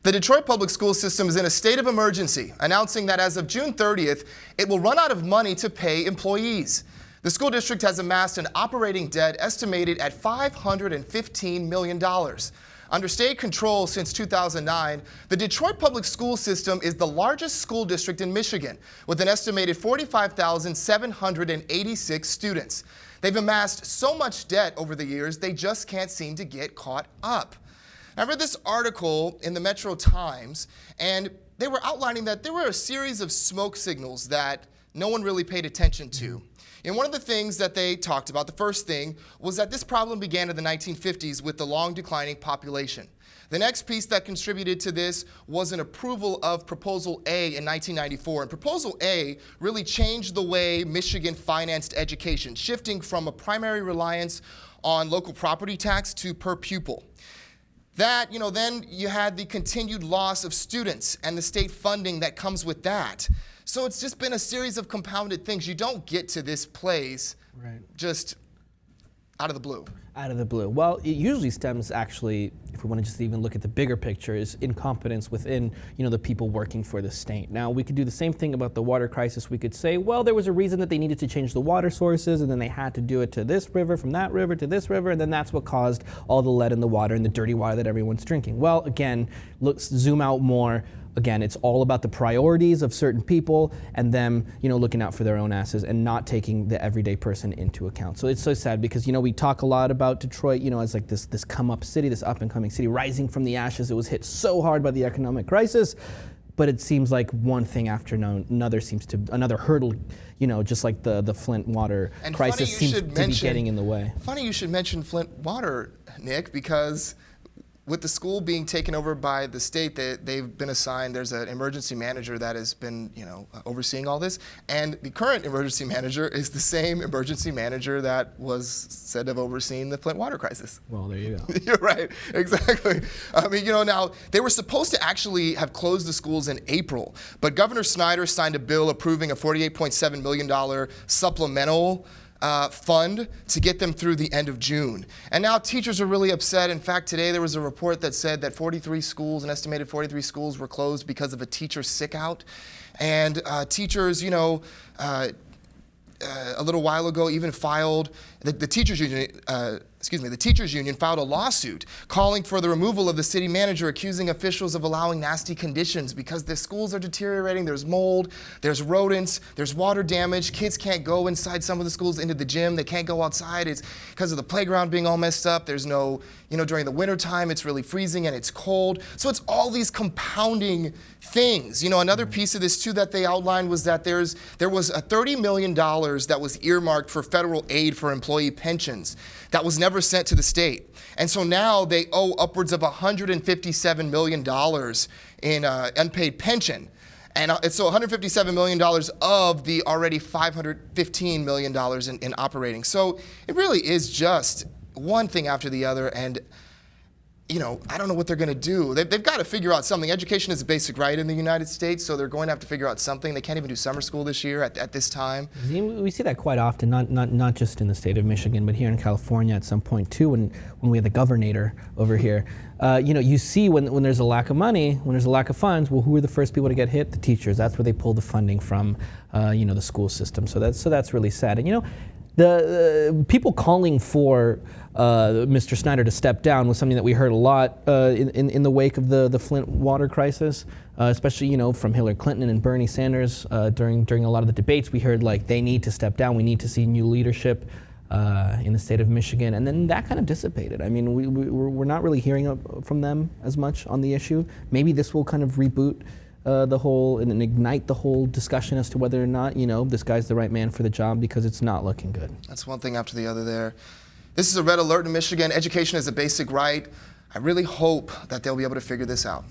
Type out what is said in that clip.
The Detroit public school system is in a state of emergency, announcing that as of June 30th, it will run out of money to pay employees. The school district has amassed an operating debt estimated at $515 million. Under state control since 2009, the Detroit public school system is the largest school district in Michigan, with an estimated 45,786 students. They've amassed so much debt over the years, they just can't seem to get caught up. I read this article in the Metro Times, and they were outlining that there were a series of smoke signals that no one really paid attention to. And one of the things that they talked about, the first thing, was that this problem began in the 1950s with the long declining population. The next piece that contributed to this was an approval of Proposal A in 1994. And Proposal A really changed the way Michigan financed education, shifting from a primary reliance on local property tax to per pupil. That, then you had the continued loss of students and the state funding that comes with that. So it's just been a series of compounded things. You don't get to this place just out of the blue. Out of the blue. Well, it usually stems actually, if we want to just even look at the bigger picture, is incompetence within, the people working for the state. Now, we could do the same thing about the water crisis. We could say, well, there was a reason that they needed to change the water sources, and then they had to do it to this river, from that river to this river, and then that's what caused all the lead in the water and the dirty water that everyone's drinking. Well, again, let's zoom out more. Again, it's all about the priorities of certain people and them, looking out for their own asses and not taking the everyday person into account. So it's so sad because, we talk a lot about Detroit, as like this come up city, this up and coming city, rising from the ashes. It was hit so hard by the economic crisis, but it seems like one thing after another hurdle, just like the Flint water crisis seems to be getting in the way. Funny you should mention Flint water, Nick, because with the school being taken over by the state, they've been assigned, there's an emergency manager that has been, overseeing all this. And the current emergency manager is the same emergency manager that was said to have overseen the Flint water crisis. Well, there you go. You're right, exactly. I mean, now they were supposed to actually have closed the schools in April, but Governor Snyder signed a bill approving a $48.7 million supplemental fund to get them through the end of June. And now teachers are really upset. In fact, today there was a report that said that an estimated 43 schools were closed because of a teacher sick out. And teachers, a little while ago even filed, the teachers union filed a lawsuit calling for the removal of the city manager, accusing officials of allowing nasty conditions because the schools are deteriorating. There's mold, there's rodents, there's water damage. Kids can't go inside some of the schools into the gym. They can't go outside. It's because of the playground being all messed up. There's no, during the winter time, it's really freezing and it's cold. So it's all these compounding things. Another piece of this too that they outlined was that there was a $30 million that was earmarked for federal aid for employee pensions that was never sent to the state. And so now they owe upwards of $157 million in unpaid pension. And so $157 million of the already $515 million in operating. So it really is just one thing after the other. And I don't know what they're going to do. They've got to figure out something. Education is a basic right in the United States, so they're going to have to figure out something. They can't even do summer school this year at this time. We see that quite often, not just in the state of Michigan, but here in California at some point too, when we have the governor over here. You see when there's a lack of money, when there's a lack of funds, well, who are the first people to get hit? The teachers. That's where they pull the funding from, the school system. So that's really sad. And the people calling for Mr. Snyder to step down was something that we heard a lot in the wake of the Flint water crisis, especially from Hillary Clinton and Bernie Sanders during a lot of the debates. We heard they need to step down. We need to see new leadership in the state of Michigan, and then that kind of dissipated. I mean, we're not really hearing from them as much on the issue. Maybe this will kind of reboot the whole and ignite the whole discussion as to whether or not this guy's the right man for the job, because it's not looking good. That's one thing after the other there. This is a red alert in Michigan. Education is a basic right. I really hope that they'll be able to figure this out.